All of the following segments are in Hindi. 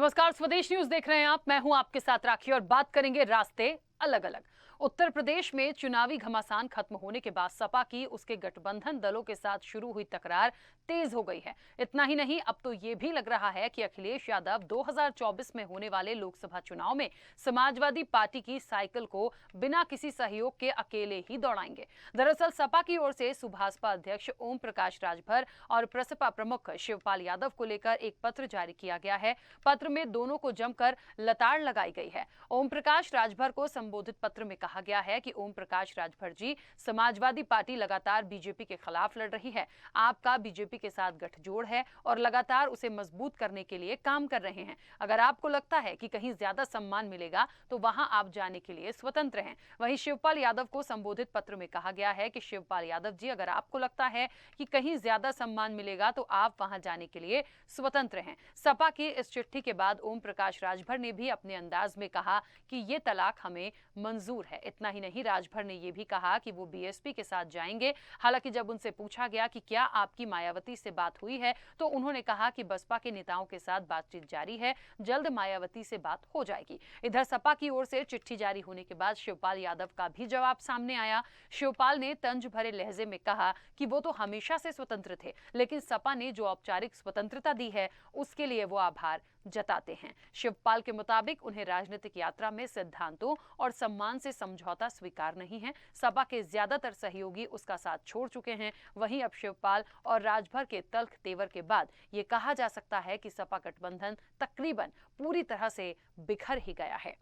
नमस्कार, स्वदेश न्यूज देख रहे हैं आप। मैं हूं आपके साथ राखी और बात करेंगे रास्ते अलग अलग। उत्तर प्रदेश में चुनावी घमासान खत्म होने के बाद सपा की उसके गठबंधन दलों के साथ शुरू हुई तकरार तेज हो गई है। इतना ही नहीं, अब तो ये भी लग रहा है कि अखिलेश यादव 2024 में होने वाले लोकसभा चुनाव में समाजवादी पार्टी की साइकिल को बिना किसी सहयोग के अकेले ही दौड़ाएंगे। दरअसल सपा की ओर से सुभाषपा अध्यक्ष ओम प्रकाश राजभर और प्रसपा प्रमुख शिवपाल यादव को लेकर एक पत्र जारी किया गया है। पत्र में दोनों को जमकर लताड़ लगाई गई है। ओम प्रकाश राजभर को संबोधित पत्र में कहा गया है कि ओम प्रकाश राजभर जी, समाजवादी पार्टी लगातार बीजेपी के खिलाफ लड़ रही है। आपका बीजेपी के साथ गठजोड़ है और लगातार उसे मजबूत करने के लिए काम कर रहे हैं। अगर आपको लगता है कि कहीं ज्यादा सम्मान मिलेगा तो वहां आप जाने के लिए स्वतंत्र हैं। वहीं शिवपाल यादव को संबोधित पत्र में कहा गया है कि शिवपाल यादव जी, अगर आपको लगता है कि कहीं ज्यादा सम्मान मिलेगा तो आप वहां जाने के लिए स्वतंत्र हैं। सपा की इस चिट्ठी के बाद ओम प्रकाश राजभर ने भी अपने अंदाज में कहा कि ये तलाक हमें मंजूर है। इतना ही नहीं, राजभर ने यह भी कहा कि वो बीएसपी के साथ जाएंगे। हालांकि जब उनसे पूछा गया कि क्या आपकी मायावती से बात हुई है तो उन्होंने कहा कि बसपा के नेताओं के साथ बातचीत जारी है, जल्द मायावती से बात हो जाएगी। इधर सपा की ओर से चिट्ठी जारी होने के बाद शिवपाल यादव का भी जवाब सामने आया। शिवपाल ने तंज भरे लहजे में कहा कि वो तो हमेशा से स्वतंत्र थे, लेकिन सपा ने जो औपचारिक स्वतंत्रता दी है उसके लिए वो आभार जताते हैं। शिवपाल के मुताबिक उन्हें राजनीतिक यात्रा में सिद्धांतों और सम्मान से समझौता स्वीकार नहीं है। सपा के ज्यादातर सहयोगी उसका साथ छोड़ चुके हैं। वहीं अब शिवपाल और राजभर के तल्ख तेवर के बाद ये कहा जा सकता है कि सपा गठबंधन तकरीबन पूरी तरह से बिखर ही गया है।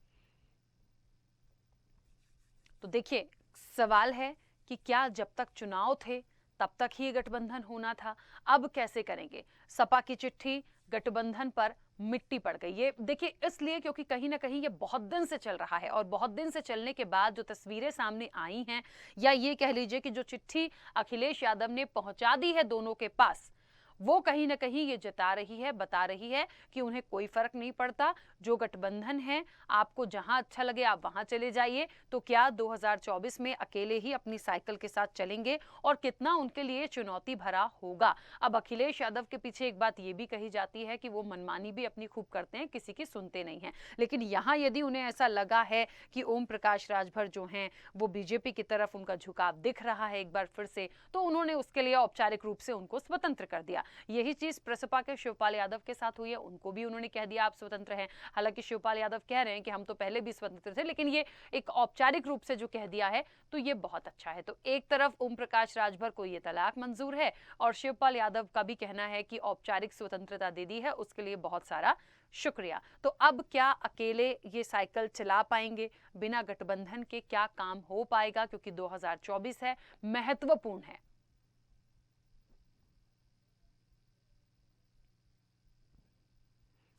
तो देखिए, सवाल है कि क्या जब तक चुनाव थे तब तक ही गठबंधन होना था, अब कैसे करेंगे? सपा की चिट्ठी गठबंधन पर मिट्टी पड़ गई। ये देखिए इसलिए क्योंकि कहीं ना कहीं ये बहुत दिन से चल रहा है और बहुत दिन से चलने के बाद जो तस्वीरें सामने आई हैं, या ये कह लीजिए कि जो चिट्ठी अखिलेश यादव ने पहुंचा दी है दोनों के पास, वो कहीं ना कहीं ये जता रही है, बता रही है कि उन्हें कोई फर्क नहीं पड़ता। जो गठबंधन है, आपको जहां अच्छा लगे आप वहां चले जाइए। तो क्या 2024 में अकेले ही अपनी साइकिल के साथ चलेंगे और कितना उनके लिए चुनौती भरा होगा। अब अखिलेश यादव के पीछे एक बात ये भी कही जाती है कि वो मनमानी भी अपनी खूब करते हैं, किसी की सुनते नहीं हैं। लेकिन यहाँ यदि उन्हें ऐसा लगा है कि ओम प्रकाश राजभर जो हैं वो बीजेपी की तरफ उनका झुकाव दिख रहा है एक बार फिर से, तो उन्होंने उसके लिए औपचारिक रूप से उनको स्वतंत्र कर दिया। यही चीज प्रसपा के शिवपाल यादव के साथ हुई है। उनको भी उन्होंने कह दिया आप स्वतंत्र हैं। हालांकि शिवपाल यादव कह रहे हैं कि हम तो पहले भी स्वतंत्र थे, लेकिन ये एक औपचारिक रूप से जो कह दिया है तो ये बहुत अच्छा है। तो एक तरफ ओम प्रकाश राजभर को ये तलाक मंजूर है और शिवपाल यादव का भी कहना है कि औपचारिक स्वतंत्रता दे दी है, उसके लिए बहुत सारा शुक्रिया। तो अब क्या अकेले ये साइकिल चला पाएंगे? बिना गठबंधन के क्या काम हो पाएगा? क्योंकि 2024 है, महत्वपूर्ण है।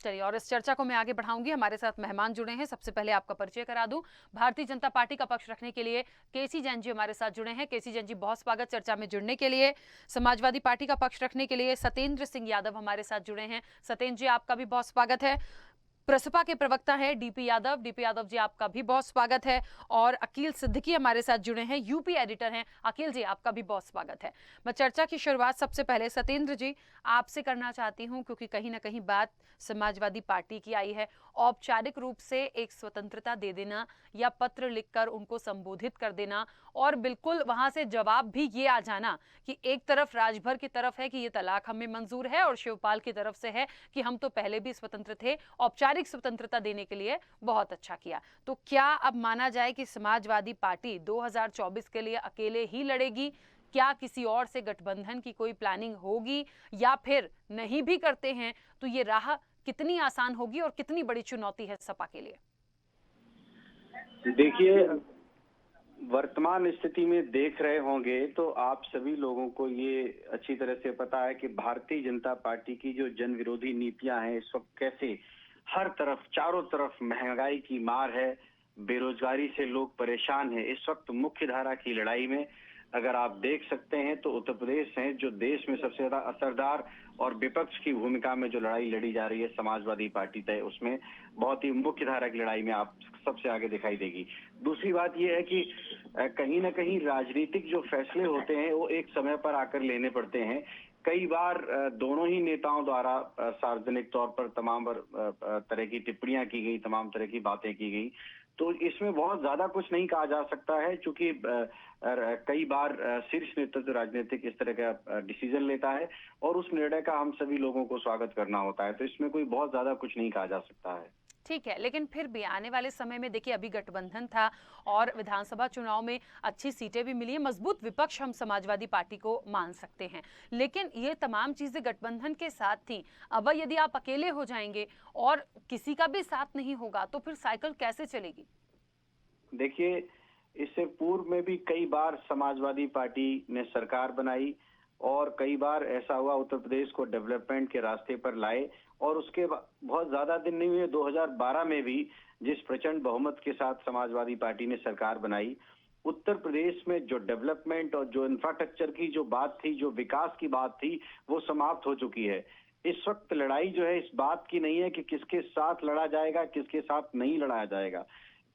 चलिए, और इस चर्चा को मैं आगे बढ़ाऊंगी। हमारे साथ मेहमान जुड़े हैं। सबसे पहले आपका परिचय करा दूं। भारतीय जनता पार्टी का पक्ष रखने के लिए केसी जैन जी हमारे साथ जुड़े हैं। केसी जैन जी, बहुत स्वागत चर्चा में जुड़ने के लिए। समाजवादी पार्टी का पक्ष रखने के लिए सत्येंद्र सिंह यादव हमारे साथ जुड़े हैं। सत्येंद्र जी, आपका भी बहुत स्वागत है। प्रसपा के प्रवक्ता है डीपी यादव। डीपी यादव जी, आपका भी बहुत स्वागत है। और अकील सिद्दीकी हमारे साथ जुड़े हैं, यूपी एडिटर हैं। अकील जी, आपका भी बहुत स्वागत है। मैं चर्चा की शुरुआत सबसे पहले सत्येंद्र जी आपसे करना चाहती हूं, क्योंकि कहीं ना कहीं बात समाजवादी पार्टी की आई है। औपचारिक रूप से एक स्वतंत्रता दे देना या पत्र लिखकर उनको संबोधित कर देना, और बिल्कुल वहां से जवाब भी ये आ जाना कि एक तरफ राजभर की तरफ है कि ये तलाक हमें मंजूर है और शिवपाल की तरफ से है कि हम तो पहले भी स्वतंत्र थे, औपचारिक स्वतंत्रता देने के लिए बहुत अच्छा किया। तो क्या अब माना जाए कि समाजवादी पार्टी 2024 के लिए अकेले ही लड़ेगी? क्या किसी और से गठबंधन की कोई प्लानिंग होगी, या फिर नहीं भी करते हैं तो ये राह कितनी आसान होगी और कितनी बड़ी चुनौती है सपा के लिए? देखिए, वर्तमान स्थिति में देख रहे होंगे तो आप सभी लोगों को ये अच्छी तरह से पता है कि भारतीय जनता पार्टी की जो जन विरोधी नीतियां हैं इस वक्त कैसे हर तरफ चारों तरफ महंगाई की मार है, बेरोजगारी से लोग परेशान हैं। इस वक्त मुख्य धारा की लड़ाई में अगर आप देख सकते हैं तो उत्तर प्रदेश है जो देश में सबसे ज्यादा असरदार और विपक्ष की भूमिका में जो लड़ाई लड़ी जा रही है समाजवादी पार्टी तय, उसमें बहुत ही मुख्य धारा की लड़ाई में आप सबसे आगे दिखाई देगी। दूसरी बात यह है कि कहीं ना कहीं राजनीतिक जो फैसले होते हैं वो एक समय पर आकर लेने पड़ते हैं। कई बार दोनों ही नेताओं द्वारा सार्वजनिक तौर पर तमाम तरह की टिप्पणियां की गई, तमाम तरह की बातें की गई। तो इसमें बहुत ज्यादा कुछ नहीं कहा जा सकता है, क्योंकि कई बार शीर्ष नेतृत्व राजनीतिक इस तरह का डिसीजन लेता है और उस निर्णय का हम सभी लोगों को स्वागत करना होता है। तो इसमें कोई बहुत ज्यादा कुछ नहीं कहा जा सकता है। ठीक है, लेकिन फिर भी आने वाले समय में देखिए, अभी गठबंधन था और विधानसभा चुनाव में अच्छी सीटें भी मिली है, मजबूत विपक्ष हम समाजवादी पार्टी को मान सकते हैं। लेकिन ये तमाम चीजें गठबंधन के साथ थी। अब यदि आप अकेले हो जाएंगे और किसी का भी साथ नहीं होगा तो फिर साइकिल कैसे चलेगी? देखिए, इससे पूर्व में भी कई बार समाजवादी पार्टी ने सरकार बनाई और कई बार ऐसा हुआ उत्तर प्रदेश को डेवलपमेंट के रास्ते पर लाए, और उसके बहुत ज्यादा दिन नहीं हुए 2012 में भी जिस प्रचंड बहुमत के साथ समाजवादी पार्टी ने सरकार बनाई, उत्तर प्रदेश में जो डेवलपमेंट और जो इंफ्रास्ट्रक्चर की जो बात थी, जो विकास की बात थी, वो समाप्त हो चुकी है। इस वक्त लड़ाई जो है इस बात की नहीं है कि किसके साथ लड़ा जाएगा, किसके साथ नहीं लड़ाया जाएगा।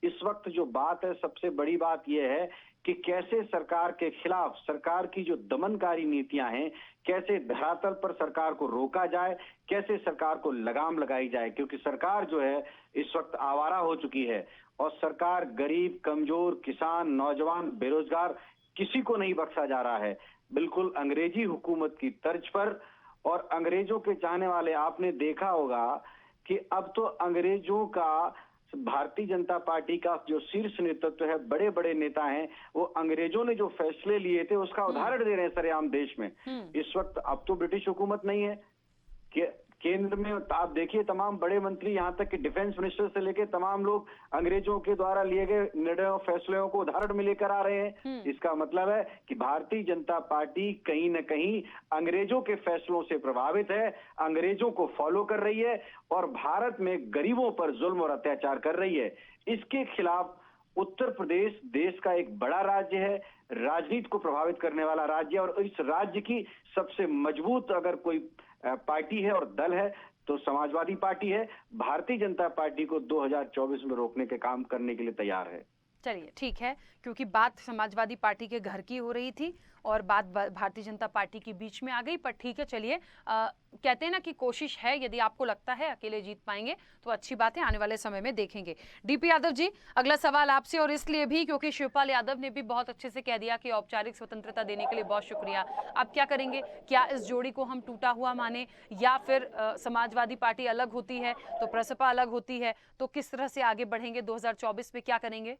इस वक्त जो बात है, सबसे बड़ी बात यह है कि कैसे सरकार के खिलाफ, सरकार की जो दमनकारी नीतियां हैं, कैसे धरातल पर सरकार को रोका जाए, कैसे सरकार को लगाम लगाई जाए, क्योंकि सरकार जो है इस वक्त आवारा हो चुकी है और सरकार गरीब, कमजोर, किसान, नौजवान, बेरोजगार किसी को नहीं बख्शा जा रहा है। बिल्कुल अंग्रेजी हुकूमत की तर्ज पर। और अंग्रेजों के चाहने वाले, आपने देखा होगा कि अब तो अंग्रेजों का, भारतीय जनता पार्टी का जो शीर्ष नेतृत्व है, बड़े बड़े नेता हैं, वो अंग्रेजों ने जो फैसले लिए थे उसका उदाहरण दे रहे हैं सरेआम देश में। इस वक्त अब तो ब्रिटिश हुकूमत नहीं है कि केंद्र में आप देखिए, तमाम बड़े मंत्री, यहां तक कि डिफेंस मिनिस्टर से लेकर तमाम लोग अंग्रेजों के द्वारा लिए गए निर्णयों, फैसलों को उदाहरण में लेकर आ रहे हैं। इसका मतलब है कि भारतीय जनता पार्टी कहीं न कहीं अंग्रेजों के फैसलों से प्रभावित है, अंग्रेजों को फॉलो कर रही है और भारत में गरीबों पर जुल्म और अत्याचार कर रही है। इसके खिलाफ उत्तर प्रदेश देश का एक बड़ा राज्य है, राजनीति को प्रभावित करने वाला राज्य है, और इस राज्य की सबसे मजबूत अगर कोई पार्टी है और दल है तो समाजवादी पार्टी है। भारतीय जनता पार्टी को 2024 में रोकने के काम करने के लिए तैयार है। चलिए ठीक है, क्योंकि बात समाजवादी पार्टी के घर की हो रही थी और बात भारतीय जनता पार्टी के बीच में आ गई, पर ठीक है, चलिए कहते हैं ना कि कोशिश है, यदि आपको लगता है अकेले जीत पाएंगे तो अच्छी बात है, आने वाले समय में देखेंगे। डीपी यादव जी, अगला सवाल आपसे, और इसलिए भी क्योंकि शिवपाल यादव ने भी बहुत अच्छे से कह दिया कि औपचारिक स्वतंत्रता देने के लिए बहुत शुक्रिया। आप क्या करेंगे? क्या इस जोड़ी को हम टूटा हुआ माने, या फिर समाजवादी पार्टी अलग होती है तो प्रसपा अलग होती है, तो किस तरह से आगे बढ़ेंगे 2024 में, क्या करेंगे?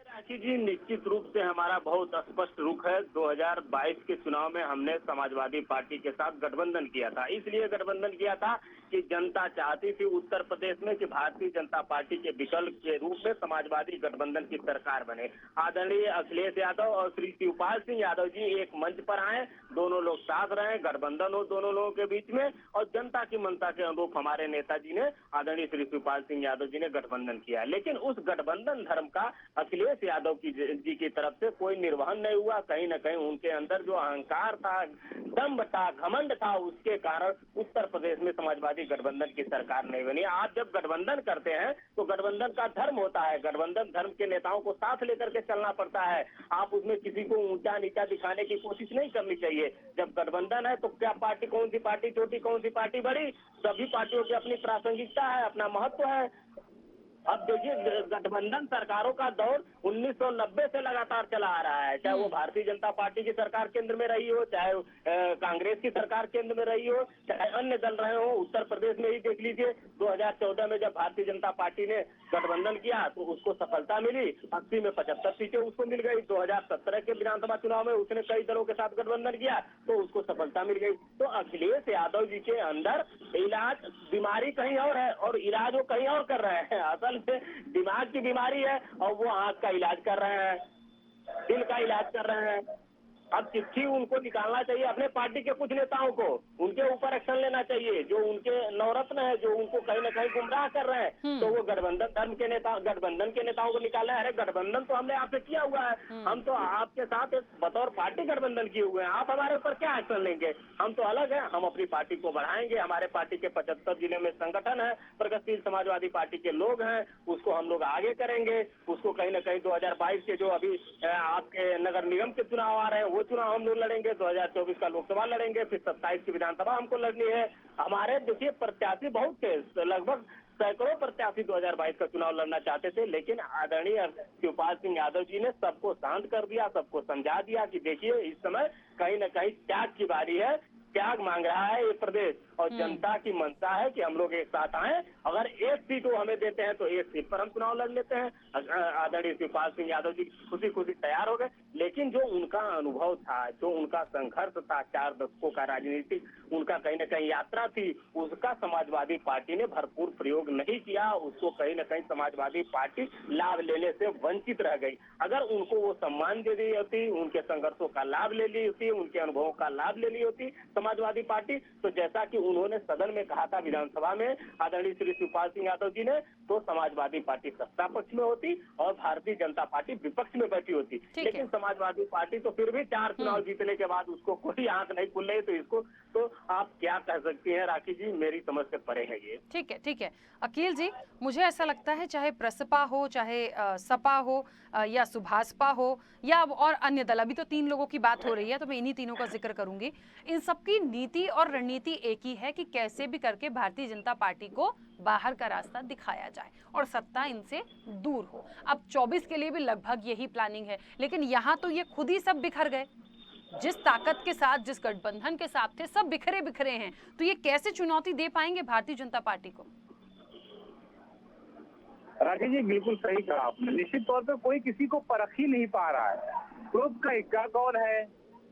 राखी जी, निश्चित रूप से हमारा बहुत स्पष्ट रुख है। 2022 के चुनाव में हमने समाजवादी पार्टी के साथ गठबंधन किया था। इसलिए गठबंधन किया था कि जनता चाहती थी उत्तर प्रदेश में कि भारतीय जनता पार्टी के विकल्प के रूप में समाजवादी गठबंधन की सरकार बने। आदरणीय अखिलेश यादव और श्री शिवपाल सिंह यादव जी एक मंच पर आए, दोनों लोग साथ रहे, गठबंधन हो दोनों लोगों के बीच में, और जनता की मनसा के अनुरूप हमारे नेताजी ने, आदरणीय श्री शिवपाल सिंह यादव जी ने गठबंधन किया। लेकिन उस गठबंधन धर्म का अखिलेश यादव जी की तरफ से कोई निर्वहन नहीं हुआ। कहीं न कहीं उनके अंदर जो अहंकार था, दम्भ था, घमंड था, उसके कारण उत्तर प्रदेश में समाजवादी गठबंधन की सरकार नहीं बनी। आप जब गठबंधन करते हैं तो गठबंधन का धर्म होता है, गठबंधन धर्म के नेताओं को साथ लेकर के चलना पड़ता है। आप उसमें किसी को ऊंचा नीचा दिखाने की कोशिश नहीं करनी चाहिए। जब गठबंधन है तो क्या पार्टी, कौन सी पार्टी छोटी, कौन सी पार्टी बड़ी, सभी पार्टियों की अपनी प्रासंगिकता है, अपना महत्व है। अब देखिए, गठबंधन सरकारों का दौर 1990 से लगातार चला आ रहा है, चाहे वो भारतीय जनता पार्टी की सरकार केंद्र में रही हो, चाहे कांग्रेस की सरकार केंद्र में रही हो, चाहे अन्य दल रहे हो। उत्तर प्रदेश में ही देख लीजिए, 2014 में जब भारतीय जनता पार्टी ने गठबंधन किया तो उसको सफलता मिली, 80 में 75 सीटें उसको मिल गई। 2017 के विधानसभा चुनाव में उसने कई दलों के साथ गठबंधन किया तो उसको सफलता मिल गई। तो अखिलेश यादव जी के अंदर इलाज, बीमारी कहीं और है और इलाज वो कहीं और कर रहे हैं। असल में दिमाग की बीमारी है और वो आंख का इलाज कर रहे हैं, दिल का इलाज कर रहे हैं। अब चिट्ठी उनको निकालना चाहिए अपने पार्टी के कुछ नेताओं को, उनके ऊपर एक्शन लेना चाहिए, जो उनके नवरत्न है, जो उनको कहीं ना कहीं गुमराह कर रहे हैं। तो वो गठबंधन धर्म के नेता, गठबंधन के नेताओं को निकालना है। अरे गठबंधन तो हमने आपसे किया हुआ है, हम तो आपके साथ बतौर पार्टी गठबंधन किए हुए हैं, आप हमारे ऊपर क्या एक्शन लेंगे? हम तो अलग है, हम अपनी पार्टी को बढ़ाएंगे। हमारे पार्टी के 75 जिले में संगठन है, प्रगतिशील समाजवादी पार्टी के लोग हैं, उसको हम लोग आगे करेंगे। उसको कहीं ना कहीं 2022 के जो अभी आपके नगर निगम के चुनाव आ रहे हैं वो चुनाव हम लोग लड़ेंगे, 2024 का लोकसभा लड़ेंगे, फिर 27 की विधानसभा हमको लड़नी है। हमारे देखिए प्रत्याशी बहुत थे, लगभग सैकड़ों प्रत्याशी 2022 का चुनाव लड़ना चाहते थे, लेकिन आदरणीय शिवपाल सिंह यादव जी ने सबको शांत कर दिया, सबको समझा दिया कि देखिए इस समय कहीं न कहीं त्याग की बारी है, त्याग मांग रहा है ये प्रदेश, और जनता की मंशा है कि हम लोग एक साथ आए। अगर एक सीट वो हमें देते हैं तो एक सीट पर हम चुनाव लड़ लेते हैं। आदरणीय शिवपाल सिंह यादव जी खुशी खुशी तैयार हो गए, लेकिन जो उनका अनुभव था, जो उनका संघर्ष था, 4 दशकों का राजनीतिक उनका कहीं न कहीं यात्रा थी, उसका समाजवादी पार्टी ने भरपूर प्रयोग नहीं किया। उसको कहीं न कहीं समाजवादी पार्टी लाभ लेने से वंचित रह गई। अगर उनको वो सम्मान दे दी होती, उनके संघर्षों का लाभ ले ली होती, उनके अनुभवों का लाभ ले ली होती समाजवादी पार्टी, तो जैसा कि उन्होंने सदन में कहा था विधानसभा में आदरणीय श्री शिवपाल सिंह यादव जी ने, तो समाजवादी पार्टी सत्ता पक्ष में होती और भारतीय जनता पार्टी विपक्ष में बैठी होती। लेकिन समाजवादी पार्टी तो फिर भी 4 चुनाव जीतने के बाद उसको कोई आंख नहीं खुल रही, तो इसको तो आप क्या कह सकती हैं राखी जी, मेरी समझ से परे है ये। ठीक है अकील जी, मुझे ऐसा लगता है चाहे प्रसपा हो, चाहे सपा हो, या सुभाषपा हो, या और अन्य दल, अभी तो 3 लोगों की बात हो रही है तो मैं इन्हीं तीनों का जिक्र करूंगी। इन सबकी नीति और रणनीति एक ही है कि कैसे भी करके भारतीय जनता पार्टी को बाहर का रास्ता दिखाया जाए और सत्ता इनसे दूर हो। अब 24 के लिए भी लगभग यही प्लानिंग है, लेकिन यहाँ तो ये खुद ही सब बिखर गए। जिस ताकत के साथ, जिस गठबंधन के साथ थे, सब बिखरे बिखरे हैं, तो ये कैसे चुनौती दे पाएंगे भारतीय जनता पार्टी को? राकेश जी बिल्कुल सही कहा आपने। निश्चित तौर पे कोई किसी को परख ही नहीं पा रहा है। ग्रुप का इक्का कौन है,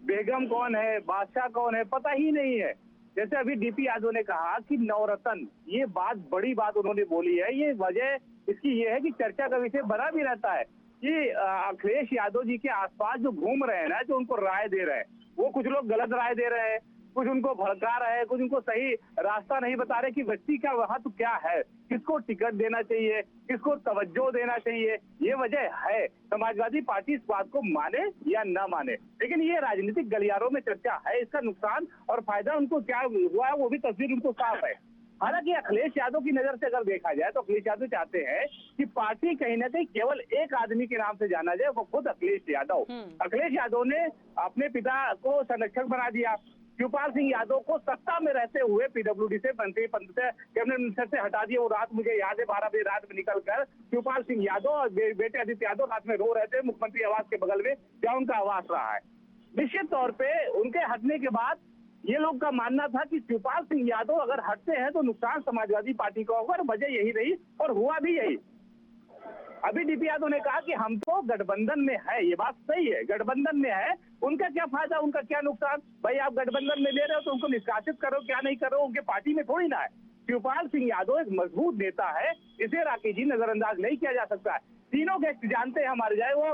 बेगम कौन है, बादशाह कौन है, पता ही नहीं है। जैसे अभी डीपी यादव ने कहा कि नवरत्न, ये बात बड़ी बात उन्होंने बोली है। ये वजह इसकी ये है कि चर्चा का विषय बना भी रहता है कि अखिलेश यादव जी के आसपास जो घूम रहे हैं ना, जो उनको राय दे रहे हैं, वो कुछ लोग गलत राय दे रहे हैं, कुछ उनको भड़का रहे हैं, कुछ उनको सही रास्ता नहीं बता रहे कि व्यक्ति का वहां तो क्या है, किसको टिकट देना चाहिए, किसको तवज्जो देना चाहिए। ये वजह है। समाजवादी पार्टी इस बात को माने या ना माने, लेकिन ये राजनीतिक गलियारों में चर्चा है। इसका नुकसान और फायदा उनको क्या हुआ है वो भी तस्वीर उनको साफ है। हालांकि अखिलेश यादव की नजर से अगर देखा जाए तो अखिलेश यादव चाहते हैं कि पार्टी कहीं ना कहीं केवल एक आदमी के नाम से जाना जाए, वो खुद अखिलेश यादव। अखिलेश यादव ने अपने पिता को संरक्षक बना दिया। शिवपाल सिंह यादव को सत्ता में रहते हुए पीडब्ल्यूडी से मंत्री पद से, कैबिनेट मिनिस्टर से हटा दिया। वो रात, मुझे याद है, 12 बजे रात में निकलकर शिवपाल सिंह यादव और बेटे आदित्य यादव रात में रो रहे थे मुख्यमंत्री आवास के बगल में, जहाँ उनका आवास रहा है। निश्चित तौर पे उनके हटने के बाद ये लोग का मानना था कि शिवपाल सिंह यादव अगर हटते हैं तो नुकसान समाजवादी पार्टी को होगा, और वजह यही रही और हुआ भी यही। अभी डीपी यादव ने कहा कि हम तो गठबंधन में है, ये बात सही है, गठबंधन में है, उनका क्या फायदा, उनका क्या नुकसान। भाई आप गठबंधन में ले रहे हो तो उनको निष्कासित करो, क्या नहीं करो, उनके पार्टी में थोड़ी ना है। शिवपाल सिंह यादव एक मजबूत नेता है, इसे राकेश जी नजरअंदाज नहीं किया जा सकता है। तीनों गेस्ट जानते हैं हमारे, चाहे वो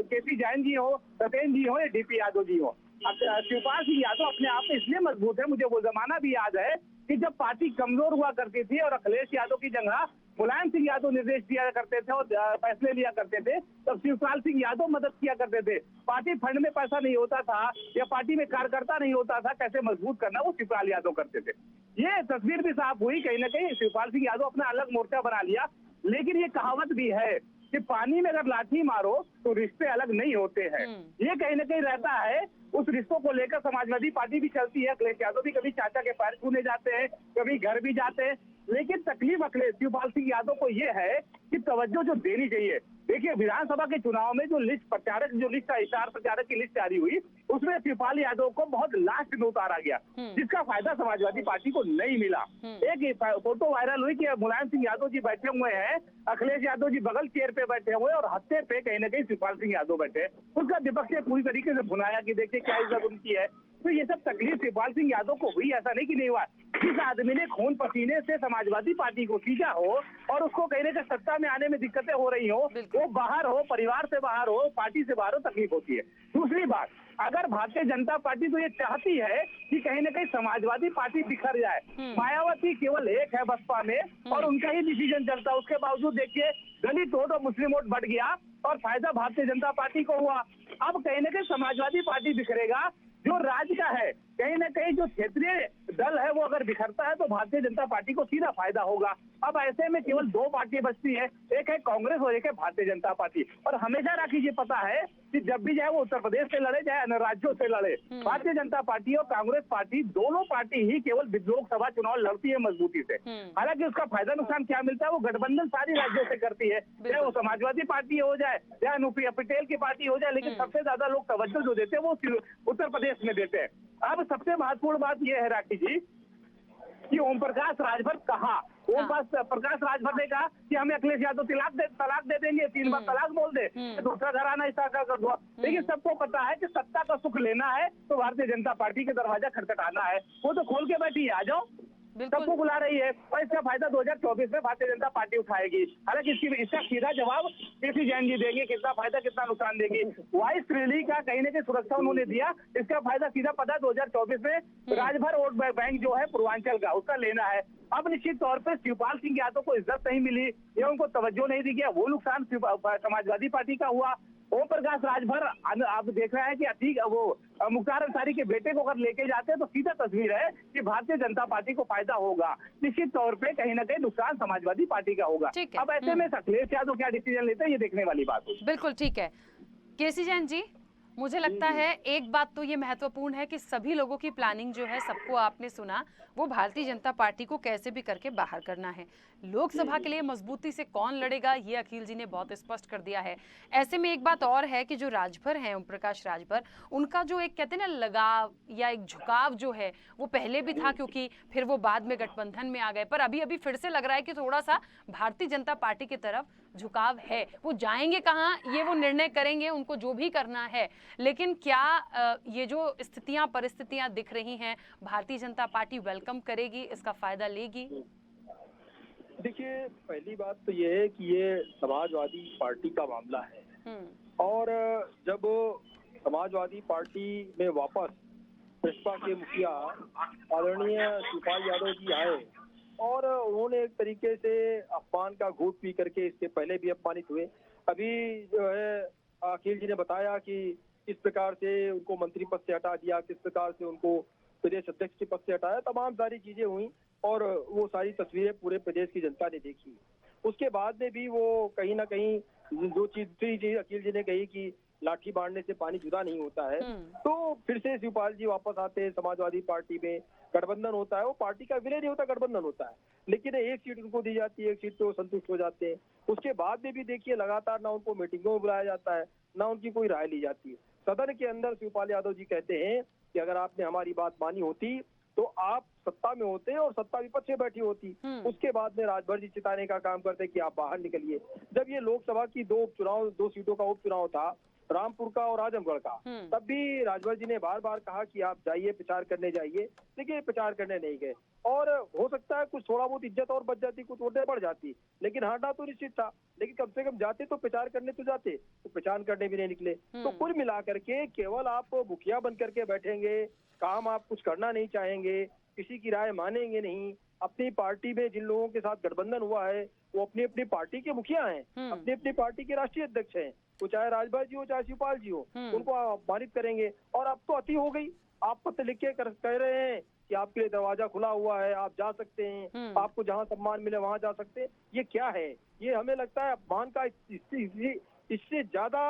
केसी जैन जी हो, सत्येंद्र जी हो या डीपी यादव जी हो। शिवपाल सिंह यादव अपने आप में इसलिए मजबूत है, मुझे वो जमाना भी याद है कि जब पार्टी कमजोर हुआ करती थी और अखिलेश यादव की जगह मुलायम सिंह यादव निर्देश दिया करते थे और फैसले लिया करते थे, तब शिवपाल सिंह यादव मदद किया करते थे। पार्टी फंड में पैसा नहीं होता था या पार्टी में कार्यकर्ता नहीं होता था, कैसे मजबूत करना वो शिवपाल यादव करते थे। ये तस्वीर भी साफ हुई, कहीं ना कहीं शिवपाल सिंह यादव अपना अलग मोर्चा बना लिया। लेकिन ये कहावत भी है कि पानी में अगर लाठी मारो तो रिश्ते अलग नहीं होते हैं। ये कहीं ना कहीं रहता है, उस रिश्तों को लेकर समाजवादी पार्टी भी चलती है। अखिलेश यादव भी कभी चाचा के पैर छूने जाते हैं, कभी घर भी जाते हैं, लेकिन तकलीफ अखिलेश शिवपाल सिंह यादव को ये है कि तवज्जो जो देनी चाहिए। देखिए विधानसभा के चुनाव में जो लिस्ट प्रचारक, जो लिस्ट स्टार प्रचारक की लिस्ट जारी हुई, उसमें शिवपाल यादव को बहुत लास्ट में उतारा गया, जिसका फायदा समाजवादी पार्टी को नहीं मिला। एक फोटो वायरल हुई कि मुलायम सिंह यादव जी बैठे हुए हैं, अखिलेश यादव जी बगल चेयर पे बैठे हुए और हत्थे पे कहीं ना कहीं शिवपाल सिंह यादव बैठे। उसका विपक्ष ने पूरी तरीके से भुनाया कि देखिए क्या इज्जत उनकी है। तो ये सब तकलीफ शिवपाल सिंह यादव को हुई, ऐसा नहीं कि नहीं हुआ। जिस आदमी ने खून पसीने से समाजवादी पार्टी को खींचा हो और उसको कहीं ना कहीं सत्ता में आने में दिक्कतें हो रही हो, वो बाहर हो, परिवार से बाहर हो, पार्टी से बाहर हो, तकलीफ होती है। दूसरी बात, अगर भारतीय जनता पार्टी तो ये चाहती है कि कहीं ना कहीं समाजवादी पार्टी बिखर जाए। मायावती केवल एक है बसपा में और उनका ही डिसीजन चलता है। उसके बावजूद देखिए दलित वोट और मुस्लिम वोट बढ़ गया और फायदा भारतीय जनता पार्टी को हुआ। अब कहीं ना कहीं समाजवादी पार्टी बिखरेगा। जो राज्य का है, कहीं ना कहीं जो क्षेत्रीय दल है वो अगर बिखरता है तो भारतीय जनता पार्टी को सीधा फायदा होगा। अब ऐसे में केवल दो पार्टी बचती है, एक है कांग्रेस और एक है भारतीय जनता पार्टी। और हमेशा राखी जी पता है कि जब भी चाहे वो उत्तर प्रदेश से लड़े चाहे अन्य राज्यों से लड़े, भारतीय जनता पार्टी और कांग्रेस पार्टी दोनों पार्टी ही केवल लोकसभा चुनाव लड़ती है मजबूती से। हालांकि उसका फायदा नुकसान क्या मिलता है, वो गठबंधन सारी राज्यों से करती है, चाहे वो समाजवादी पार्टी हो जाए या अनुप्रिया पटेल की पार्टी हो जाए, लेकिन सबसे ज्यादा लोग तवज्जो जो देते हैं वो उत्तर प्रदेश में देते हैं। अब सबसे महत्वपूर्ण बात यह है राखी जी कि ओम प्रकाश राजभर कहा, ओम प्रकाश राजभर ने कहा कि हमें अखिलेश यादव तलाक दे देंगे, 3 बार तलाक बोल दे, दूसरा घराना इस तरह कर दो। लेकिन सबको पता है कि सत्ता का सुख लेना है तो भारतीय जनता पार्टी के दरवाजा खटखटाना है, वो तो खोल के बैठी है, आ जाओ, सबको बुला रही है। और इसका फायदा 2024 में भारतीय जनता पार्टी उठाएगी। हालांकि इसका सीधा जवाब केसी जैन जी देंगे, कितना फायदा कितना नुकसान देगी। वाइस श्रेणी का कहीं ना कहीं सुरक्षा उन्होंने दिया, इसका फायदा सीधा पता है 2024 में राजभर वोट बैंक जो है पूर्वांचल का उसका लेना है। अब निश्चित तौर पर शिवपाल सिंह यादव को इज्जत नहीं मिली या उनको तवज्जो नहीं दी गया, वो नुकसान समाजवादी पार्टी का हुआ। ओम प्रकाश राजभर आप देख रहे हैं कि अतीक वो मुख्तार अंसारी के बेटे को अगर लेके जाते हैं तो सीधा तस्वीर है कि भारतीय जनता पार्टी को फायदा होगा। निश्चित तौर पे कहीं ना कहीं नुकसान समाजवादी पार्टी का होगा। अब ऐसे में अखिलेश यादव क्या डिसीजन लेते हैं ये देखने वाली बात होगी। बिल्कुल ठीक है। केसी जैन जी, मुझे लगता है एक बात तो ये महत्वपूर्ण है कि सभी लोगों की प्लानिंग जो है, सबको आपने सुना, वो भारतीय जनता पार्टी को कैसे भी करके बाहर करना है। लोकसभा के लिए मजबूती से कौन लड़ेगा ये अखिल जी ने बहुत स्पष्ट कर दिया है। ऐसे में एक बात और है कि जो राजभर हैं, ओम प्रकाश राजभर, उनका जो एक कहते हैं ना लगाव या एक झुकाव जो है वो पहले भी था, क्योंकि फिर वो बाद में गठबंधन में आ गए, पर अभी अभी फिर से लग रहा है कि थोड़ा सा भारतीय जनता पार्टी की तरफ झुकाव है। वो जाएंगे कहाँ ये वो निर्णय करेंगे, उनको जो भी करना है। लेकिन क्या ये जो स्थितियां परिस्थितियां दिख रही हैं, भारतीय जनता पार्टी वेलकम करेगी, इसका फायदा लेगी? देखिए, पहली बात तो ये है कि ये समाजवादी पार्टी का मामला है और जब समाजवादी पार्टी में वापस बसपा के मुखिया आदरणीय शिवपाल यादव जी आए और उन्होंने एक तरीके से अपमान का घूंट पी करके, इसके पहले भी अपमानित हुए। अभी जो है अखिल जी ने बताया कि किस प्रकार से उनको मंत्री पद से हटा दिया, किस प्रकार से उनको प्रदेश अध्यक्ष के पद से हटाया, तमाम सारी चीजें हुई और वो सारी तस्वीरें पूरे प्रदेश की जनता ने देखी। उसके बाद में भी वो कहीं ना कहीं जो चीज अखिल जी ने कही कि लाठी मारने से पानी जुदा नहीं होता है, तो फिर से शिवपाल जी वापस आते हैं समाजवादी पार्टी में, गठबंधन होता है, वो पार्टी का विलय नहीं होता, गठबंधन होता है, लेकिन एक सीट उनको दी जाती है, एक सीट पे वो संतुष्ट हो जाते हैं। उसके बाद में भी देखिए लगातार ना उनको मीटिंगों में बुलाया जाता है, ना उनकी कोई राय ली जाती है। सदन के अंदर शिवपाल यादव जी कहते हैं कि अगर आपने हमारी बात मानी होती तो आप सत्ता में होते और सत्ता विपक्ष में बैठी होती। उसके बाद में राजभर जी चिताने का काम करते कि आप बाहर निकलिए। जब ये लोकसभा की दो सीटों का उपचुनाव था, रामपुर का और आजमगढ़ का, तब भी राजभर जी ने बार बार कहा कि आप जाइए प्रचार करने जाइए, लेकिन प्रचार करने नहीं गए। और हो सकता है कुछ थोड़ा बहुत इज्जत और बच जाती, कुछ वोटें बढ़ जाती, लेकिन हारना तो निश्चित था। लेकिन कम से कम जाते तो प्रचार करने तो जाते, तो प्रचार करने भी नहीं निकले। तो कुल मिलाकर के केवल आप मुखिया बन करके बैठेंगे, काम आप कुछ करना नहीं चाहेंगे, किसी की राय मानेंगे नहीं। अपनी पार्टी में जिन लोगों के साथ गठबंधन हुआ है वो अपनी अपनी पार्टी के मुखिया हैं, अपनी अपनी पार्टी के राष्ट्रीय अध्यक्ष हैं, वो चाहे राजभर जी हो चाहे शिवपाल जी हो, उनको अपमानित करेंगे। और अब तो अति हो गई, आप पत्र लिख के कह रहे हैं कि आपके लिए दरवाजा खुला हुआ है, आप जा सकते हैं, आपको जहां सम्मान मिले वहां जा सकते हैं। ये क्या है? ये हमें लगता है अपमान का, इससे ज्यादा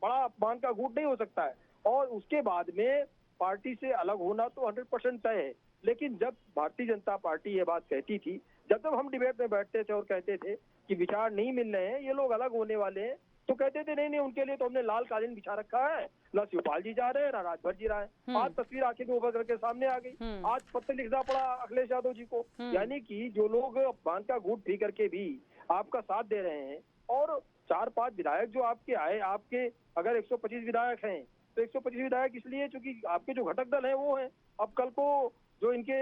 बड़ा अपमान का घूंट नहीं हो सकता है। और उसके बाद में पार्टी से अलग होना तो 100% तय है। लेकिन जब भारतीय जनता पार्टी ये बात कहती थी, जब हम डिबेट में बैठते थे और कहते थे कि विचार नहीं मिल रहे हैं, ये लोग अलग होने वाले हैं, तो कहते थे नहीं उनके लिए तो हमने लाल कालीन बिछा रखा है, ना शिवपाल जी जा रहे हैं ना राजभर जी रहे हैं। आज तस्वीर आंखें में उभर करके सामने आ गई। आज पत्र लिखना पड़ा अखिलेश यादव जी को। यानी कि जो लोग अपमान का घूंट पी करके भी आपका साथ दे रहे हैं, और 4-5 विधायक जो आपके आए, आपके अगर 125 विधायक हैं तो 125 विधायक इसलिए क्योंकि आपके जो घटक दल है वो है। अब कल को जो इनके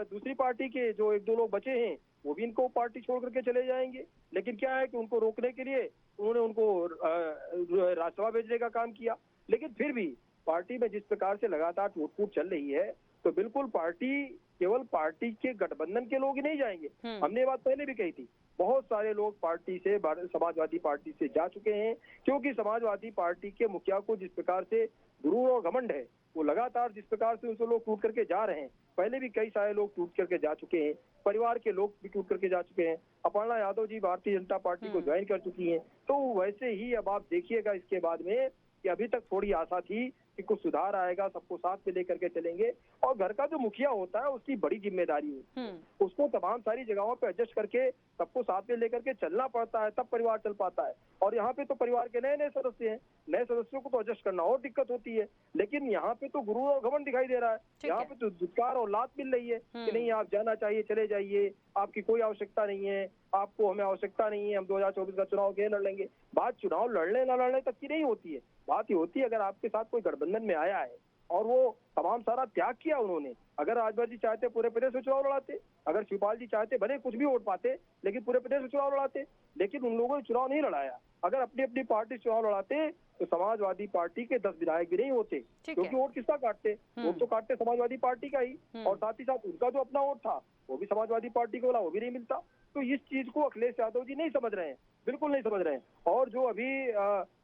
दूसरी पार्टी के जो 1-2 लोग बचे हैं वो भी इनको पार्टी छोड़ करके चले जाएंगे। लेकिन क्या है कि उनको रोकने के लिए उन्होंने उनको राज्यसभा भेजने का काम किया। लेकिन फिर भी पार्टी में जिस प्रकार से लगातार टूट-फूट चल रही है, तो बिल्कुल पार्टी केवल पार्टी के गठबंधन के लोग ही नहीं जाएंगे। हमने ये बात पहले भी कही थी, बहुत सारे लोग पार्टी से समाजवादी पार्टी से जा चुके हैं, क्योंकि समाजवादी पार्टी के मुखिया को जिस प्रकार से गुरूर और घमंड है, वो लगातार जिस प्रकार से उनसे लोग टूट करके जा रहे हैं, पहले भी कई सारे लोग टूट करके जा चुके हैं, परिवार के लोग भी टूट करके जा चुके हैं। अपर्णा यादव जी भारतीय जनता पार्टी को ज्वाइन कर चुकी हैं, तो वैसे ही अब आप देखिएगा इसके बाद में कि अभी तक थोड़ी आशा थी कि कुछ सुधार आएगा, सबको साथ में लेकर के चलेंगे, और घर का जो मुखिया होता है उसकी बड़ी जिम्मेदारी है, उसको तमाम सारी जगहों पे एडजस्ट करके सबको साथ में लेकर के चलना पड़ता है, तब परिवार चल पाता है। और यहाँ पे तो परिवार के नए नए सदस्य हैं, नए सदस्यों को तो एडजस्ट करना और दिक्कत होती है, लेकिन यहाँ पे तो गुरूर और घमंड दिखाई दे रहा है। यहाँ पे तो धिक्कार और लात मिल रही है कि नहीं, आप जाना चाहिए, चले जाइए, आपकी कोई आवश्यकता नहीं है, आपको हमें आवश्यकता नहीं है, हम 2024 का चुनाव के लड़ लेंगे। बात चुनाव लड़ने न लड़ने तक की नहीं होती है, बात ये होती है अगर आपके साथ कोई गठबंधन में आया है और वो तमाम सारा त्याग किया उन्होंने, अगर राजभर जी चाहते पूरे प्रदेश में चुनाव लड़ाते, अगर शिवपाल जी चाहते भले कुछ भी वोट पाते लेकिन पूरे प्रदेश में चुनाव लड़ाते, लेकिन उन लोगों ने चुनाव नहीं लड़ाया। अगर अपनी अपनी पार्टी चुनाव लड़ाते तो समाजवादी पार्टी के 10 विधायक भी नहीं होते, क्योंकि वोट किसका काटते, वोट तो काटते समाजवादी पार्टी का ही, और साथ ही साथ उनका जो अपना वोट था वो भी समाजवादी पार्टी को बोला, वो भी नहीं मिलता। तो इस चीज को अखिलेश यादव जी नहीं समझ रहे हैं, बिल्कुल नहीं समझ रहे हैं। और जो अभी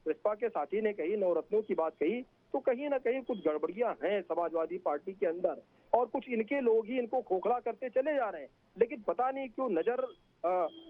बसपा के साथी ने कही, नवरत्नों की बात कही, तो कहीं ना कहीं कुछ गड़बड़ियां हैं समाजवादी पार्टी के अंदर, और कुछ इनके लोग ही इनको खोखला करते चले जा रहे हैं। लेकिन पता नहीं क्यों नजर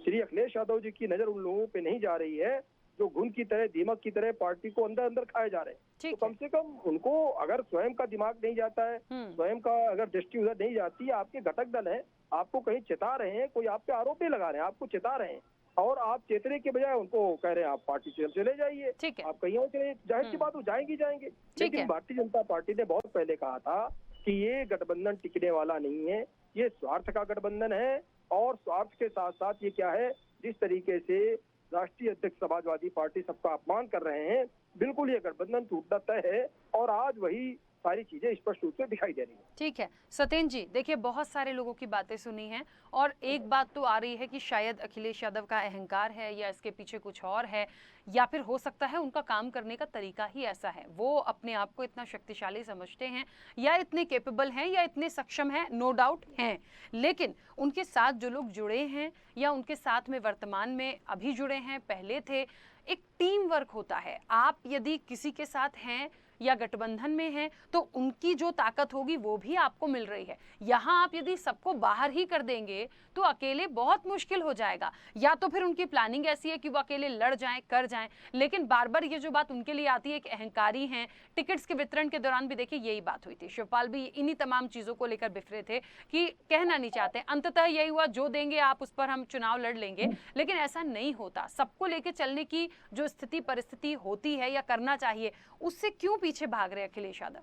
श्री अखिलेश यादव जी की नजर उन लोगों पे नहीं जा रही है जो घुन की तरह, दीमक की तरह पार्टी को अंदर अंदर खाए जा रहे हैं। तो कम से कम उनको अगर स्वयं का दिमाग नहीं जाता है, स्वयं का अगर दृष्टि उधर नहीं जाती है, आपके घटक दल है, आपको कहीं चेता रहे हैं, कोई आप पे आरोप नहीं लगा रहे हैं, आपको चेता रहे हैं, और आप चेतने के बजाय उनको कह रहे हैं आप पार्टी से चले जाइए, आप कहीं और चले, जाहिर सी बात हो जाएंगे। लेकिन भारतीय जनता पार्टी ने बहुत पहले कहा था कि ये गठबंधन टिकने वाला नहीं है, ये स्वार्थ का गठबंधन है, और स्वार्थ के साथ साथ ये क्या है, जिस तरीके से राष्ट्रीय अध्यक्ष समाजवादी पार्टी सबका अपमान कर रहे हैं, बिल्कुल ये गठबंधन टूटना तय है, और आज वही सारी चीजें स्पष्ट रूप से दिखाई दे रही है। ठीक है सत्येंद्र जी, देखिए बहुत सारे लोगों की बातें सुनी हैं, और एक बात तो आ रही है कि शायद अखिलेश यादव का अहंकार है, या इसके पीछे कुछ और है, या फिर हो सकता है उनका काम करने का तरीका ही ऐसा है, वो अपने आप को इतना शक्तिशाली समझते हैं, या इतने कैपेबल हैं, या इतने सक्षम हैं, नो डाउट हैं। लेकिन उनके साथ जो लोग जुड़े हैं, या उनके साथ में वर्तमान में अभी जुड़े हैं, पहले थे, एक टीम वर्क होता है। आप यदि किसी के साथ हैं या गठबंधन में हैं तो उनकी जो ताकत होगी वो भी आपको मिल रही है। यहाँ आप यदि सबको बाहर ही कर देंगे तो अकेले बहुत मुश्किल हो जाएगा, या तो फिर उनकी प्लानिंग ऐसी है कि वो अकेले लड़ जाएं, कर जाएं। लेकिन बार बार ये जो बात उनके लिए आती है कि अहंकारी हैं। टिकट्स के वितरण के दौरान भी देखिए यही बात हुई थी, शिवपाल भी इन्हीं तमाम चीजों को लेकर बिफरे थे कि कहना नहीं चाहते, अंततः यही हुआ, जो देंगे आप उस पर हम चुनाव लड़ लेंगे। लेकिन ऐसा नहीं होता, सबको लेकर चलने की जो स्थिति परिस्थिति होती है या करना चाहिए, उससे क्यों पीछे भाग रहे अखिलेश यादव?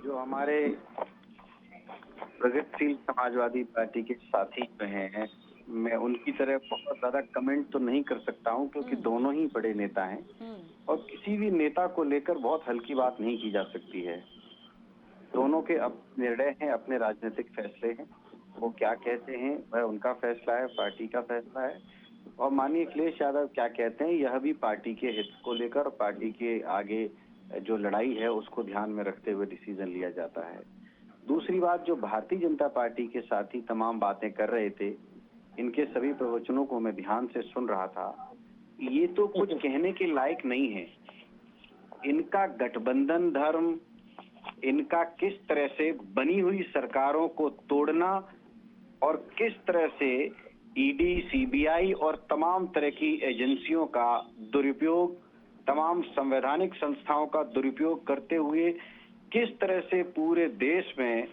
जो हमारे प्रगतिशील समाजवादी पार्टी के साथी जो हैं, मैं उनकी तरह बहुत ज्यादा कमेंट तो नहीं कर सकता हूं, क्योंकि दोनों ही बड़े नेता हैं, और किसी भी नेता को लेकर बहुत हल्की बात नहीं की जा सकती है। दोनों के अपने निर्णय हैं, अपने राजनीतिक फैसले हैं, वो क्या कहते हैं वह उनका फैसला है, पार्टी का फैसला है। और माननीय अखिलेश यादव क्या कहते हैं, यह भी पार्टी के हित को लेकर, पार्टी के आगे जो लड़ाई है उसको ध्यान में रखते हुए डिसीजन लिया जाता है। दूसरी बात, जो भारतीय जनता पार्टी के साथी तमाम बातें कर रहे थे, इनके सभी प्रवचनों को मैं ध्यान से सुन रहा था, ये तो कुछ कहने के लायक नहीं है। इनका गठबंधन धर्म, इनका किस तरह से बनी हुई सरकारों को तोड़ना, और किस तरह से ईडी, सीबीआई और तमाम तरह की एजेंसियों का दुरुपयोग, तमाम संवैधानिक संस्थाओं का दुरुपयोग करते हुए किस तरह से पूरे देश में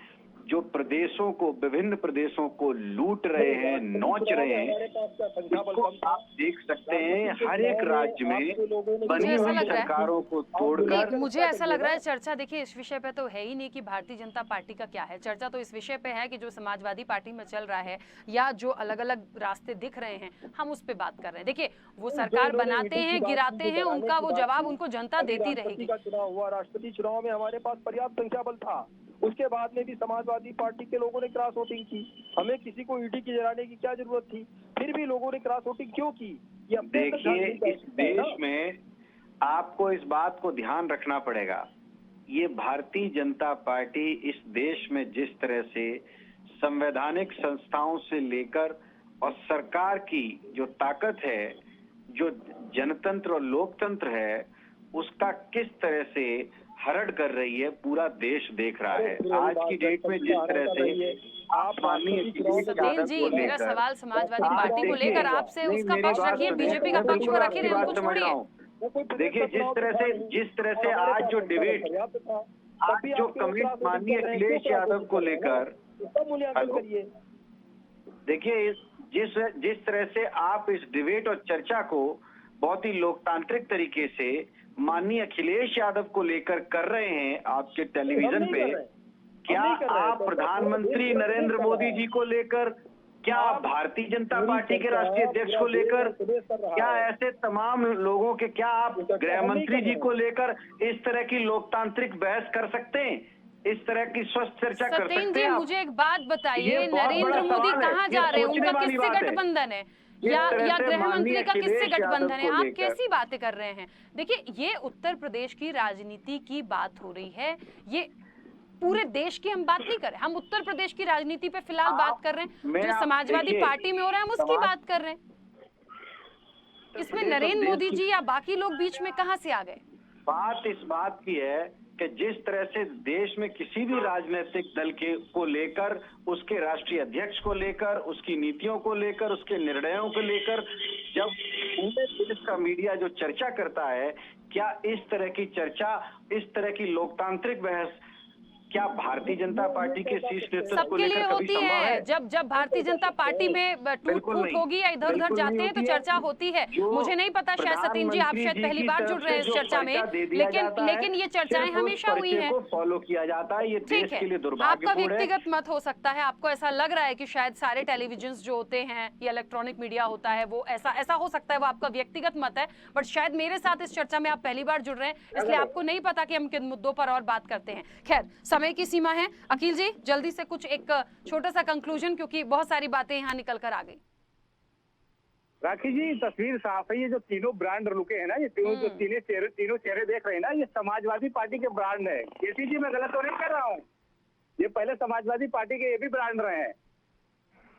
जो प्रदेशों को, विभिन्न प्रदेशों को लूट रहे हैं, नोच रहे हैं, इसको आप देख सकते हैं। हर एक राज्य में बनी हुई सरकारों को तोड़कर, मुझे ऐसा लग रहा है चर्चा देखिए इस विषय पे तो है ही नहीं कि भारतीय जनता पार्टी का क्या है, चर्चा तो इस विषय पे है कि जो समाजवादी पार्टी में चल रहा है या जो अलग अलग रास्ते दिख रहे हैं, हम उस पे बात कर रहे हैं। देखिए वो सरकार बनाते हैं, गिराते हैं, उनका वो जवाब उनको जनता देती रहेगी। चुनाव हुआ, राष्ट्रपति चुनाव में हमारे पास पर्याप्त संख्या बल था, उसके बाद में भी समाजवादी पार्टी के लोगों ने क्रॉस वोटिंग की। हमें किसी को ईडी की जलाने की क्या जरूरत थी, फिर भी लोगों ने क्रॉस वोटिंग क्यों की? ये देखिए, इस देश में आपको इस बात को ध्यान रखना पड़ेगा ये भारतीय जनता पार्टी इस देश में जिस तरह से संवैधानिक संस्थाओं से लेकर और सरकार की जो ताकत है, जो जनतंत्र और लोकतंत्र है, उसका किस तरह से हरण कर रही है, पूरा देश देख रहा है। आज की डेट में जिस तरह से आप माननीय सतेंद्र जी, मेरा सवाल समाजवादी पार्टी को लेकर आपसे उसका पक्ष रखिए, बीजेपी का पक्ष को रखिए, उनको छोड़िए। देखिए, जिस तरह से आज जो डिबेट, आज जो कमेंट माननीय अखिलेश यादव को लेकर, देखिए जिस तरह से आप इस डिबेट और चर्चा को बहुत ही लोकतांत्रिक तरीके से माननीय अखिलेश यादव को लेकर कर रहे हैं आपके टेलीविजन पे, क्या आप प्रधानमंत्री नरेंद्र मोदी जी को लेकर, क्या आप भारतीय जनता पार्टी के राष्ट्रीय अध्यक्ष को लेकर, क्या ऐसे तमाम लोगों के, क्या आप गृह मंत्री जी को लेकर इस तरह की लोकतांत्रिक बहस कर सकते हैं? इस तरह की स्वस्थ चर्चा कर सकते हैं? सतेंद्र जी, मुझे एक बात बताइए, नरेंद्र मोदी कहाँ जा रहे हैं? उनका किससे गठबंधन है, या गृह मंत्री का किससे गठबंधन है? आप कैसी बातें कर रहे हैं? देखिए, ये उत्तर प्रदेश की राजनीति की बात हो रही है, ये पूरे देश की हम बात नहीं कर रहे, हम उत्तर प्रदेश की राजनीति पे फिलहाल बात कर रहे हैं। जो समाजवादी पार्टी में हो रहा है हम उसकी बात कर रहे हैं। इसमें नरेंद्र मोदी जी या बाकी लोग बीच में कहां से आ गए? बात इस बात की है कि जिस तरह से देश में किसी भी राजनीतिक दल को लेकर, उसके राष्ट्रीय अध्यक्ष को लेकर, उसकी नीतियों को लेकर, उसके निर्णयों को लेकर जब पूरे देश का मीडिया जो चर्चा करता है, क्या इस तरह की चर्चा, इस तरह की लोकतांत्रिक बहस क्या भारतीय जनता पार्टी के शीर्ष नेतृत्व को लेकर कभी होती संभव है? जब भारतीय जनता पार्टी में टूट होगी या इधर उधर जाते हैं तो चर्चा होती है। मुझे नहीं पता, शायद सतेंद्र जी आप शायद पहली बार जुड़ रहे हैं इस चर्चा में, लेकिन ये चर्चाएं हमेशा हुई हैं। फॉलो किया जाता है, ये देश के लिए दुर्भाग्यपूर्ण है। आपका व्यक्तिगत मत हो सकता है, आपको ऐसा लग रहा है कि शायद सारे टेलीविजन जो होते हैं या इलेक्ट्रॉनिक मीडिया होता है वो ऐसा हो सकता है, वो आपका व्यक्तिगत मत है। बट शायद मेरे साथ इस चर्चा में आप पहली बार जुड़ रहे हैं, इसलिए आपको नहीं पता कि हम किन मुद्दों पर और बात करते हैं। खैर, समय की सीमा है। अखिल जी, जल्दी से कुछ एक छोटा सा कंक्लूजन, क्योंकि बहुत सारी बातें यहाँ निकल कर आ गई। राखी जी, तस्वीर साफ है। ये जो तीनों ब्रांड रुके हैं ना, ये तीनों चेहरे देख रहे हैं ना, ये समाजवादी पार्टी के ब्रांड है। केसी जी, मैं गलत तो नहीं कर रहा हूँ? ये पहले समाजवादी पार्टी के ये भी ब्रांड रहे हैं।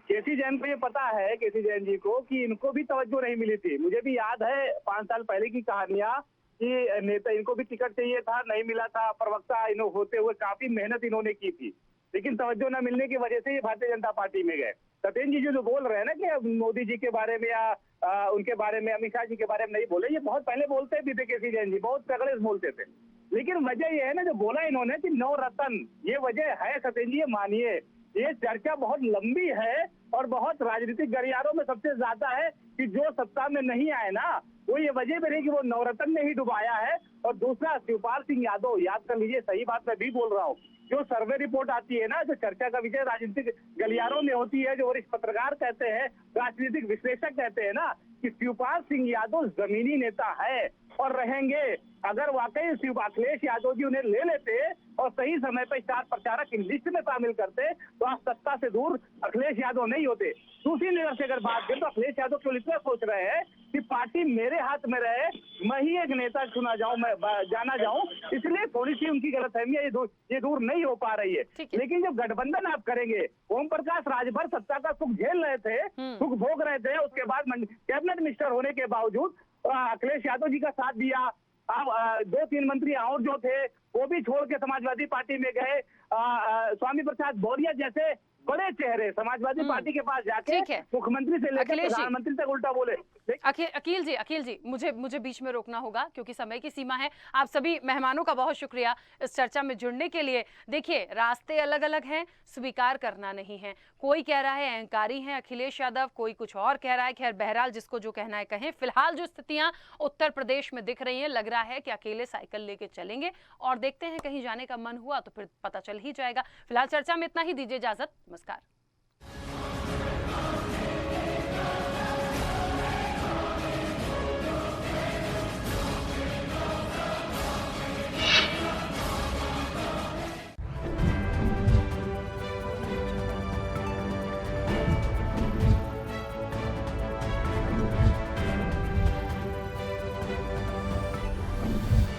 केसी जैन को ये पता है, केसी जैन जी को, कि इनको भी तवज्जो नहीं मिली थी। मुझे भी याद है 5 साल पहले की कहानियां कि नेता, इनको भी टिकट चाहिए था, नहीं मिला था, प्रवक्ता होते हुए काफी मेहनत इन्होंने की थी, लेकिन तवज्जो न मिलने की वजह से ये भारतीय जनता पार्टी में गए। सतेंद्र जी जो बोल रहे हैं ना कि मोदी जी के बारे में या उनके बारे में, अमित शाह जी के बारे में नहीं बोले, ये बहुत पहले बोलते भी थे केसी जैन जी, बहुत तगड़े से बोलते थे। लेकिन वजह ये है ना, जो बोला इन्होंने कि 9 रत्न, ये वजह है सतेंद्र जी, ये मानिए। ये चर्चा बहुत लंबी है और बहुत राजनीतिक गलियारों में सबसे ज्यादा है कि जो सत्ता में नहीं आए ना, वो ये वजह भी नहीं कि वो नवरत्न ने ही डुबाया है। और दूसरा, शिवपाल सिंह यादव, याद कर लीजिए, सही बात मैं भी बोल रहा हूँ, जो सर्वे रिपोर्ट आती है ना, जो चर्चा का विषय राजनीतिक गलियारों में होती है, जो वरिष्ठ पत्रकार कहते हैं, राजनीतिक विश्लेषक कहते हैं ना, कि शिवपाल सिंह यादव जमीनी नेता है और रहेंगे। अगर वाकई अखिलेश यादव जी उन्हें ले लेते और सही समय पर स्टार प्रचारक की लिस्ट में शामिल करते तो आज सत्ता से दूर अखिलेश यादव नहीं होते। दूसरी नजर से अगर बात करें तो अखिलेश यादव केवल इतना सोच रहे हैं कि पार्टी मेरे हाथ में रहे, मैं ही एक नेता चुना जाऊं, मैं जाना जाऊं, इसलिए थोड़ी सी उनकी गलतफहमी ये दूर नहीं हो पा रही है। लेकिन जब गठबंधन आप करेंगे, ओम प्रकाश राजभर सत्ता का सुख झेल रहे थे, सुख भोग रहे थे, उसके बाद कैबिनेट मिनिस्टर होने के बावजूद अखिलेश यादव जी का साथ दिया। अब 2-3 मंत्री और जो थे वो भी छोड़ के समाजवादी पार्टी में गए। स्वामी प्रसाद मौर्य जैसे बड़े चेहरे समाजवादी पार्टी के पास जाके मुख्यमंत्री से लेकर प्रधानमंत्री तक उल्टा बोले। अखिल जी, मुझे बीच में रोकना होगा क्योंकि समय की सीमा है। आप सभी मेहमानों का बहुत शुक्रिया इस चर्चा में जुड़ने के लिए। देखिए, रास्ते अलग अलग हैं, स्वीकार करना नहीं है। कोई कह रहा है अहंकारी हैं अखिलेश यादव, कोई कुछ और कह रहा है। खैर, बहरहाल जिसको जो कहना है कहें। फिलहाल जो स्थितियां उत्तर प्रदेश में दिख रही हैं, लग रहा है कि अकेले साइकिल लेके चलेंगे और देखते हैं, कहीं जाने का मन हुआ तो फिर पता चल ही जाएगा। फिलहाल चर्चा में इतना ही, दीजिए इजाजत, नमस्कार।